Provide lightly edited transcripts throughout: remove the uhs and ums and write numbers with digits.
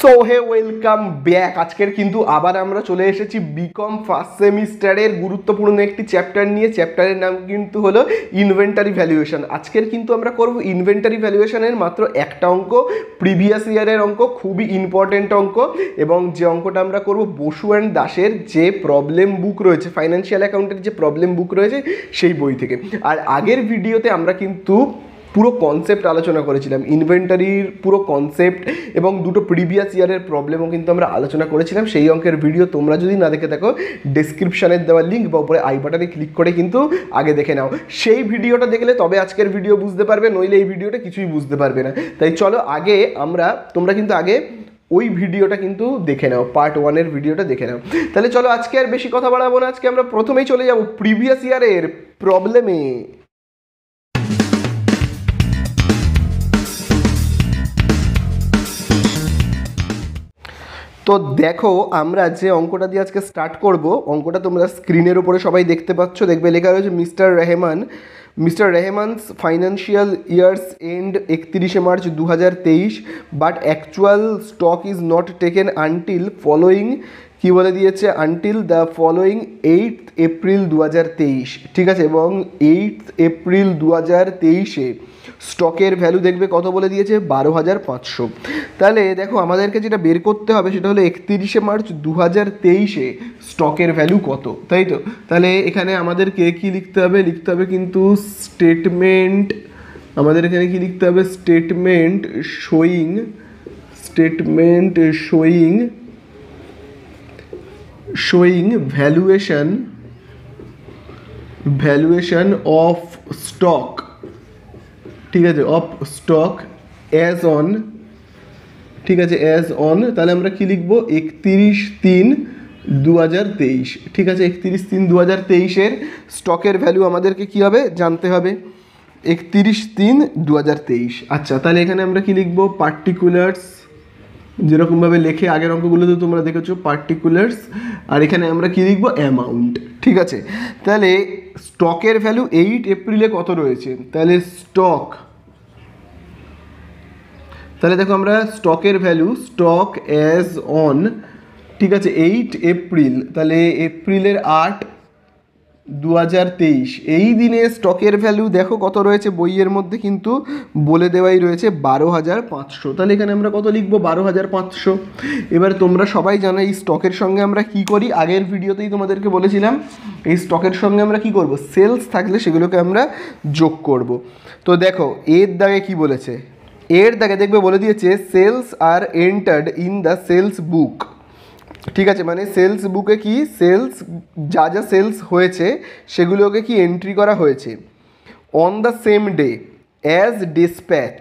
So hey welcome back. আজকের কিন্তু আবার আমরা চলে এসেছি বিকম ফার্স্ট সেমিস্টারের গুরুত্বপূর্ণ একটি চ্যাপ্টার নিয়ে। চ্যাপ্টারের নাম কিন্তু হলো ইনভেন্টারি ভ্যালুয়েশন। আজকের কিন্তু আমরা করব ইনভেন্টারি ভ্যালুয়েশনের মাত্র একটা অঙ্ক, প্রিভিয়াস ইয়ারের অঙ্ক, খুবই ইম্পর্টেন্ট অঙ্ক। এবং যে অঙ্কটা আমরা করব বসু অ্যান্ড দাসের যে প্রবলেম বুক রয়েছে, ফাইন্যান্সিয়াল অ্যাকাউন্টের যে প্রবলেম বুক রয়েছে সেই বই থেকে। আর আগের ভিডিওতে আমরা কিন্তু পুরো কনসেপ্ট আলোচনা করেছিলাম, ইনভেন্টারির পুরো কনসেপ্ট এবং দুটো প্রিভিয়াস ইয়ারের প্রবলেমও কিন্তু আমরা আলোচনা করেছিলাম। সেই অঙ্কের ভিডিও তোমরা যদি না দেখে থাকো, ডেসক্রিপশানের দেওয়া লিঙ্ক বা উপরে আই বাটনে ক্লিক করে কিন্তু আগে দেখে নাও। সেই ভিডিওটা দেখলে তবে আজকের ভিডিও বুঝতে পারবে, নইলে এই ভিডিওটা কিছুই বুঝতে পারবে না। তাই চলো আগে তোমরা কিন্তু আগে ওই ভিডিওটা কিন্তু দেখে নাও, পার্ট 1-এর ভিডিওটা দেখে নাও। তাহলে চলো আজকে আর বেশি কথা বাড়াবো না, আজকে আমরা প্রথমেই চলে যাব প্রিভিয়াস ইয়ারের প্রবলেমে। তো দেখো, আমরা যে অঙ্কটা দিয়ে আজকে স্টার্ট করব, অঙ্কটা তোমরা স্ক্রিনের উপরে সবাই দেখতে পাচ্ছ। দেখবে লেখা রয়েছে mister Rehman's financial years end 31 March 2023, but actual stock is not taken until following, কি বলে দিয়েছে, আনটিল দ্য ফলোয়িং 8 এপ্রিল 2023। ঠিক আছে, এবং 8 এপ্রিল 2023-এ স্টকের ভ্যালু দেখবে কত বলে দিয়েছে, 12,500। তাহলে দেখো আমাদেরকে যেটা বের করতে হবে সেটা হলো 31 মার্চ 2023-এ স্টকের ভ্যালু কত, তাই তো। তাহলে এখানে আমাদেরকে কি লিখতে হবে, কিন্তু স্টেটমেন্ট, আমাদের এখানে কি লিখতে হবে, statement showing valuation of stock, ঠিক আছে, অফ স্টক অ্যাজ অন, ঠিক আছে, অ্যাজ অন। তাহলে আমরা কি লিখবো, 31/3/2023। ঠিক আছে, 31/3/2023-এর স্টকের ভ্যালু আমাদেরকে কি হবে জানতে হবে, 31/3/2023। আচ্ছা, তাহলে এখানে আমরা কি লিখবো, পার্টিকুলার্স, যেরকমভাবে লেখে আগের অঙ্কগুলোতে তোমরা দেখেছো পার্টিকুলার্স, আর এখানে আমরা কি লিখবো, অ্যামাউন্ট। ঠিক আছে, তাহলে স্টকের ভ্যালু 8 এপ্রিলে কত রয়েছে, তাহলে তাহলে দেখো আমরা স্টকের ভ্যালু, স্টক অ্যাজ অন, ঠিক আছে, 8 এপ্রিল, তাহলে এপ্রিলের 8, 2023 এই দিনে স্টকের ভ্যালু দেখো কত রয়েছে, বইয়ের মধ্যে কিন্তু বলে দেওয়াই রয়েছে 12,500। তাহলে এখানে আমরা কত লিখবো, 12,500। এবার তোমরা সবাই জানো এই স্টকের সঙ্গে আমরা কি করি, আগের ভিডিওতেই তোমাদেরকে বলেছিলাম এই স্টকের সঙ্গে আমরা কি করব, সেলস থাকলে সেগুলোকে আমরা যোগ করব। তো দেখো এর দাগে কি বলেছে, এর দাগে দেখবে বলে দিয়েছে sales are entered in the sales book. ঠিক আছে, মানে সেলস বুকে কি যা সেলস হয়েছে সেগুলোকে কি এন্ট্রি করা হয়েছে on the same day as dispatch.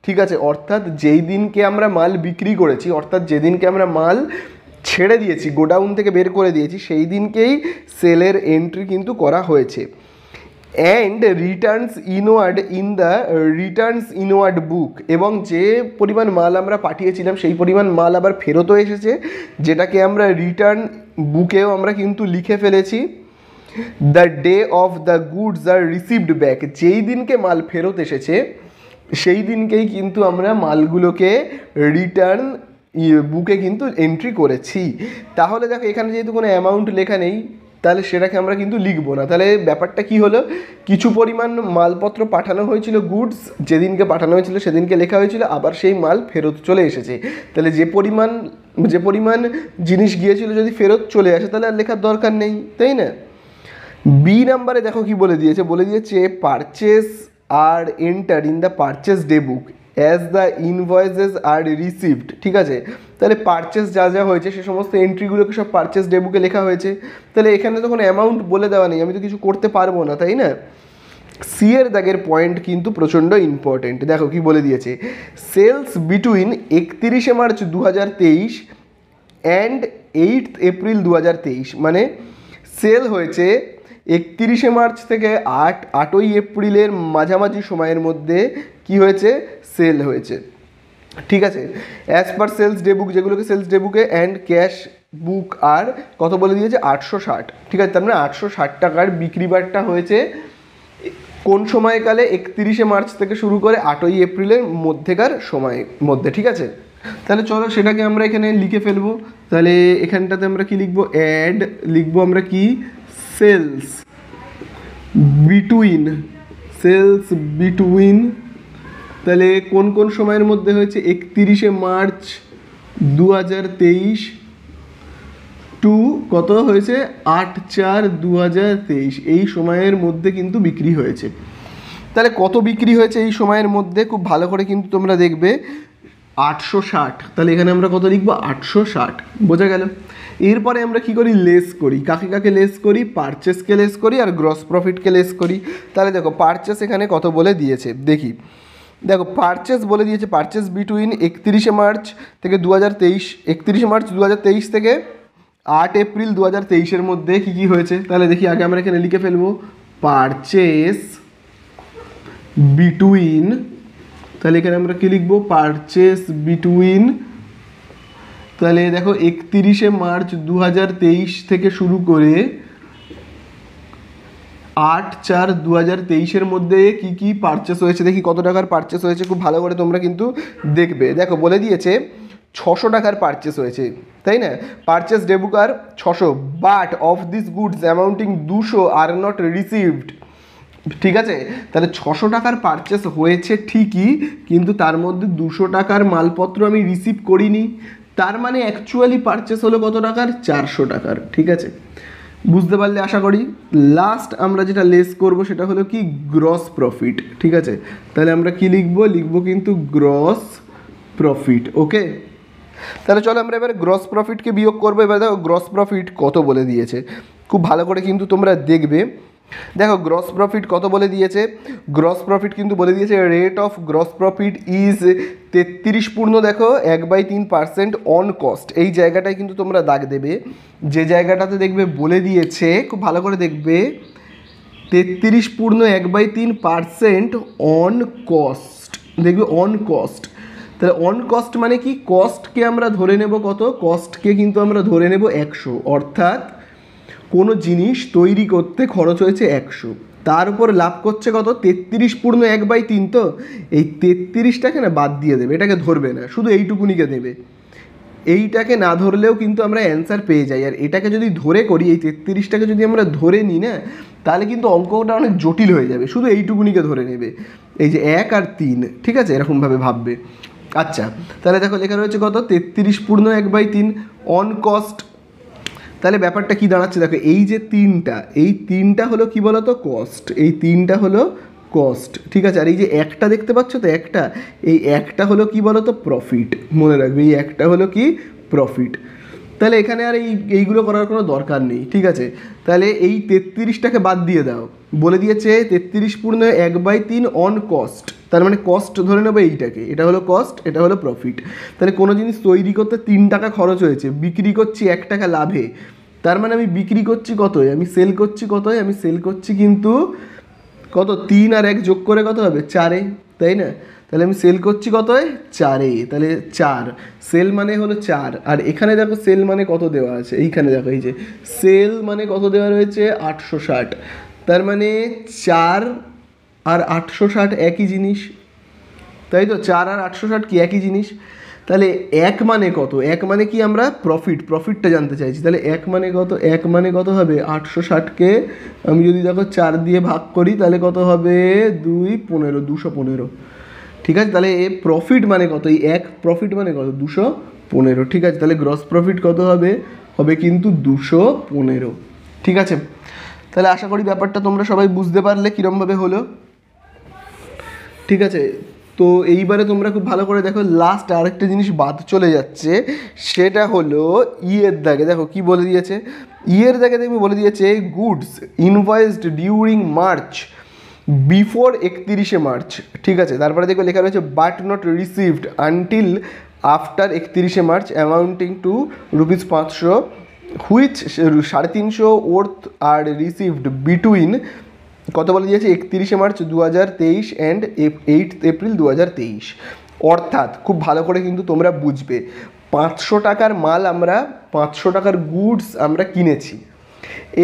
ঠিক আছে, অর্থাৎ যেই দিনকে আমরা মাল বিক্রি করেছি, অর্থাৎ যেদিনকে আমরা মাল ছেড়ে দিয়েছি, গোডাউন থেকে বের করে দিয়েছি, সেই দিনকেই সেলের এন্ট্রি কিন্তু করা হয়েছে। অ্যান্ড রিটার্নস ইনওয়ার্ড বুক, এবং যে পরিমাণ মাল আমরা পাঠিয়েছিলাম সেই পরিমাণ মাল আবার ফেরতও এসেছে, যেটাকে আমরা রিটার্ন বুকেও আমরা কিন্তু লিখে ফেলেছি। The day of the goods are received back, যেই দিনকে মাল ফেরত এসেছে সেই দিনকেই কিন্তু আমরা মালগুলোকে রিটার্ন বুকে কিন্তু এন্ট্রি করেছি। তাহলে দেখো এখানে যেহেতু কোনো অ্যামাউন্ট লেখা নেই, তাহলে সেটাকে আমরা কিন্তু লিখবো না। তাহলে ব্যাপারটা কি হলো, কিছু পরিমাণ মালপত্র পাঠানো হয়েছিল, গুডস যেদিনকে পাঠানো হয়েছিল সেদিনকে লেখা হয়েছিল, আবার সেই মাল ফেরত চলে এসেছে। তাহলে যে পরিমাণ জিনিস গিয়েছিল যদি ফেরত চলে আসে তাহলে আর লেখার দরকার নেই, তাই না। বি নাম্বারে দেখো কি বলে দিয়েছে purchase are enter in the purchase day book as the invoices are received. ঠিক আছে, তাহলে পারচেস যা যা হয়েছে সে সমস্ত এন্ট্রিগুলোকে সব পারচেস ডে বুকে লেখা হয়েছে। তাহলে এখানে তো কোনো অ্যামাউন্ট বলে দেওয়া নেই, আমি তো কিছু করতে পারবো না, তাই না। সি এর দাগের পয়েন্ট কিন্তু প্রচণ্ড ইম্পর্টেন্ট। দেখো কি বলে দিয়েছে, sales between 31 March 2023 and 8 April 2023, মানে সেল হয়েছে 31 মার্চ থেকে 8ই এপ্রিলের মাঝামাঝি সময়ের মধ্যে কি হয়েছে, সেল হয়েছে। ঠিক আছে, অ্যাজ পার সেলস ডে বুক, যেগুলোকে সেলস ডে বুকে অ্যান্ড ক্যাশ বুক আর কত বলে দিয়েছে, 860। ঠিক আছে, তার মানে 860 টাকার বিক্রি বাট্টা হয়েছে কোন সময়কালে, 31 মার্চ থেকে শুরু করে 8ই এপ্রিলের মধ্যেকার সময়ের মধ্যে। ঠিক আছে, তাহলে চলো সেটাকে আমরা এখানে লিখে ফেলবো। তাহলে এখানটাতে আমরা কি লিখবো, অ্যাড লিখবো আমরা কি, সেলস বিটুইন, সেলস বিটুইন, তাহলে কোন কোন সময়ের মধ্যে হয়েছে, 31শে মার্চ 2023 টু কত হয়েছে, 8/4/2023, এই সময়ের মধ্যে কিন্তু বিক্রি হয়েছে। তাহলে কত বিক্রি হয়েছে এই সময়ের মধ্যে, খুব ভালো করে কিন্তু তোমরা দেখবে, 860। তাহলে এখানে আমরা কত লিখবো, 860, বোঝা গেল। এরপরে আমরা কি করি, লেস করি। কাকে কাকে লেস করি, পারচেসকে লেস করি আর গ্রস প্রফিটকে লেস করি। তাহলে দেখো পারচেস এখানে কত বলে দিয়েছে দেখি, দেখো পারচেস বলে দিয়েছে, পারচেস বিটুইন 31শে মার্চ থেকে 2023, 31শে মার্চ 2023 থেকে 8 এপ্রিল 2023-এর মধ্যে কী কী হয়েছে। তাহলে দেখি আগে আমরা এখানে লিখে ফেলবো, পারচেস বিটুইন, তাহলে এখানে আমরা কী লিখবো, পারচেস বিটুইন, তাহলে দেখো 31শে মার্চ 2023 থেকে শুরু করে 8/4/2023-এর মধ্যে কি কি পারচেস হয়েছে, দেখি কত টাকার পারচেস হয়েছে, খুব ভালো করে তোমরা কিন্তু দেখবে। দেখো বলে দিয়েছে 600 টাকার পারচেস হয়েছে, তাই না, পারচেস ডেবুকার 600, but of this goods amounting 200 are not received. ঠিক আছে, তাহলে 600 টাকার পারচেস হয়েছে ঠিকই, কিন্তু তার মধ্যে 200 টাকার মালপত্র আমি রিসিভ করিনি, তার মানে অ্যাকচুয়ালি পারচেস হলো কত টাকার, 400 টাকার। ঠিক আছে, বুঝতে পারলে আশা করি। লাস্ট আমরা যেটা লেস করব সেটা হলো কি, গ্রস প্রফিট। ঠিক আছে, তাহলে আমরা কি লিখবো, লিখবো কিন্তু গ্রস প্রফিট। ওকে, তাহলে চলো আমরা এবারে গ্রস প্রফিটকে বিয়োগ করবো। এবার দেখো গ্রস প্রফিট কত বলে দিয়েছে, খুব ভালো করে কিন্তু তোমরা দেখবে। দেখো গ্রস প্রফিট কত বলে দিয়েছে, গ্রস প্রফিট কিন্তু বলে দিয়েছে rate of gross profit is 33 পূর্ণ দেখো 1/3% অন কস্ট। এই জায়গাটায় কিন্তু তোমরা দাগ দেবে, যে জায়গাটাতে দেখবে বলে দিয়েছে, খুব ভালো করে দেখবে, 33 পূর্ণ 1/3% অন কস্ট, দেখবে অন কস্ট। তাহলে অন কস্ট মানে কি, কস্টকে আমরা ধরে নেব কত, কস্টকে কিন্তু আমরা ধরে নেব 100, অর্থাৎ কোনো জিনিস তৈরি করতে খরচ হয়েছে 100, তার উপর লাভ করছে কত, 33 পূর্ণ 1/3, তো এই 33টাকে না বাদ দিয়ে দেবে, এটাকে ধরবে না, শুধু এইটুকুনিকে দেবে। এইটাকে না ধরলেও কিন্তু আমরা অ্যান্সার পেয়ে যাই, আর এটাকে যদি ধরে করি, এই 33টাকে যদি আমরা ধরে নিই না, তাহলে কিন্তু অঙ্কটা অনেক জটিল হয়ে যাবে, শুধু এইটুকুনিকে ধরে নেবে, এই যে 1 আর 3। ঠিক আছে, এরকমভাবে ভাববে। আচ্ছা, তাহলে দেখো লেখা রয়েছে কত, 33 পূর্ণ 1/3 অন কস্ট। তাহলে ব্যাপারটা কি দাঁড়াচ্ছে দেখো, এই যে 3টা, এই 3টা হলো কি বলতো, কস্ট, এই 3টা হলো কস্ট। ঠিক আছে, আর এই যে একটা দেখতে পাচ্ছ তো, একটা, এই একটা হলো কি বলতো, প্রফিট। মনে রাখবে এই একটা হলো কি, প্রফিট। তাহলে এখানে আর এইগুলো করার কোনো দরকার নেই। ঠিক আছে, তাহলে এই 33টাকে বাদ দিয়ে দাও, বলে দিয়েছে 33 পূর্ণ 1/3 অন কস্ট, তার মানে কস্ট ধরে নেবো এইটাকে, এটা হলো কস্ট, এটা হলো প্রফিট। তাহলে কোনো জিনিস তৈরি করতে 3 টাকা খরচ হয়েছে, বিক্রি করছি 1 টাকা লাভে, তার মানে আমি বিক্রি করছি কতই, আমি সেল করছি কতই, আমি সেল করছি কিন্তু কত, 3 আর 1 যোগ করে কত হবে, 4-এ, তাই না। তাহলে আমি সেল করছি কতই, 4-এ, তাহলে 4, সেল মানে হলো 4। আর এখানে দেখো সেল মানে কত দেওয়া আছে, এইখানে দেখো এই যে সেল মানে কত দেওয়া রয়েছে, 860, তার মানে 4 আর 860 একই জিনিস, তাই তো, 4 আর 860 কি একই জিনিস। তাহলে 1 মানে কত, 1 মানে কি, আমরা প্রফিটটা জানতে চাইছি। তাহলে 1 মানে কত, 1 মানে কত হবে, 860কে আমি যদি দেখো 4 দিয়ে ভাগ করি, তাহলে কত হবে, 2 15, 215। ঠিক আছে, তাহলে এ প্রফিট মানে কত, এই 1 প্রফিট মানে কত, 215। ঠিক আছে, তাহলে গ্রস প্রফিট কত হবে, হবে কিন্তু 215। ঠিক আছে, তাহলে আশা করি ব্যাপারটা তোমরা সবাই বুঝতে পারলে কীরমভাবে হলো। ঠিক আছে, তো এইবারে তোমরা খুব ভালো করে দেখো, লাস্ট আরেকটা জিনিস বাদ চলে যাচ্ছে, সেটা হলো ইয়ের দাগে। দেখো কি বলে দিয়েছে, ইয়ের দাগে দেখবে বলে দিয়েছে goods invoiced during March before 31শে মার্চ। ঠিক আছে, তারপরে দেখবে লেখা রয়েছে but not received until after 31শে March amounting to ₹500, which 350 worth are received between কত বলে দিয়েছে, 31শে মার্চ 2023 অ্যান্ড 8 এপ্রিল 2023। অর্থাৎ খুব ভালো করে কিন্তু তোমরা বুঝবে, 500 টাকার মাল আমরা, 500 টাকার গুডস আমরা কিনেছি,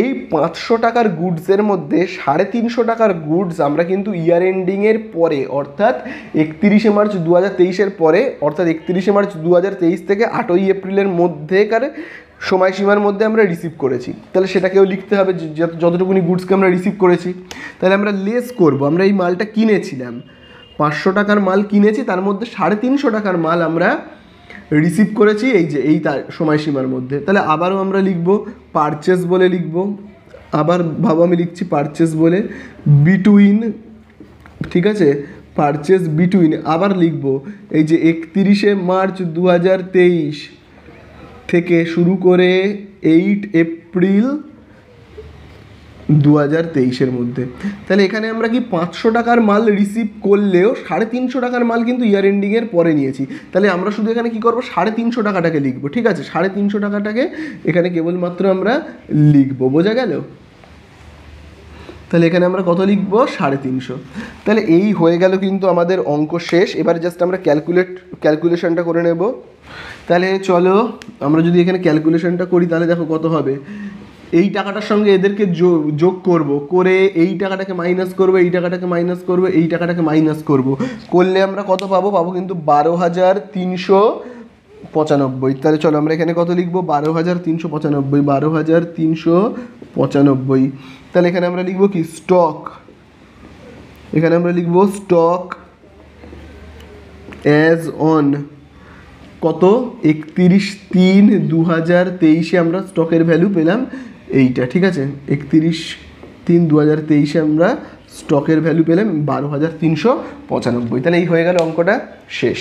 এই 500 টাকার গুডসের মধ্যে 350 টাকার গুডস আমরা কিন্তু ইয়ার এন্ডিংয়ের পরে অর্থাৎ 31শে মার্চ 2023-এর পরে অর্থাৎ 31শে মার্চ 2023 থেকে 8ই এপ্রিলের মধ্যেকার সময়সীমার মধ্যে আমরা রিসিভ করেছি। তাহলে সেটাকেও লিখতে হবে যতটুকুনি গুডসকে আমরা রিসিভ করেছি। তাহলে আমরা লেস করব, আমরা এই মালটা কিনেছিলাম, 500 টাকার মাল কিনেছি, তার মধ্যে 350 টাকার মাল আমরা রিসিভ করেছি এই যে এই তার সময়সীমার মধ্যে। তাহলে আবারও আমরা লিখব পারচেস বলে লিখব, আবার ভাবো আমি লিখছি পারচেস বলে বিটুইন, ঠিক আছে, পারচেস বিটুইন, আবার লিখব এই যে 31শে মার্চ 2023 থেকে শুরু করে 8 এপ্রিল 2023-এর মধ্যে। তাহলে এখানে আমরা কি 500 টাকার মাল রিসিভ করলেও 350 টাকার মাল কিন্তু ইয়ার এন্ডিংয়ের পরে নিয়েছি। তাহলে আমরা শুধু এখানে কি করব, 350 টাকাটাকে লিখবো, ঠিক আছে, 350 টাকাটাকে এখানে কেবলমাত্র আমরা লিখবো, বোঝা গেল? তাহলে এখানে আমরা কত লিখবো, 350। তাহলে এই হয়ে গেল কিন্তু আমাদের অঙ্ক শেষ। এবার জাস্ট আমরা ক্যালকুলেশনটা করে নেব। তাহলে চলো আমরা যদি এখানে ক্যালকুলেশনটা করি তাহলে দেখো কত হবে। এই টাকাটার সঙ্গে এদেরকে যোগ করব, করে এই টাকাটাকে মাইনাস করব, এই টাকাটাকে মাইনাস করব, এই টাকাটাকে মাইনাস করব, করলে আমরা কত পাবো, কিন্তু 12,395। তাহলে চলো আমরা এখানে কত লিখবো, 12,395, 12,395। তাহলে এখানে আমরা লিখবো কি, স্টক, এখানে আমরা লিখবো স্টক অ্যাজ অন কত, 31/3/2023 আমরা স্টকের ভ্যালু পেলাম এইটা, ঠিক আছে, 31/3/2023 আমরা স্টকের ভ্যালু পেলাম 12,395। তাহলে এই হয়ে গেল অঙ্কটা শেষ।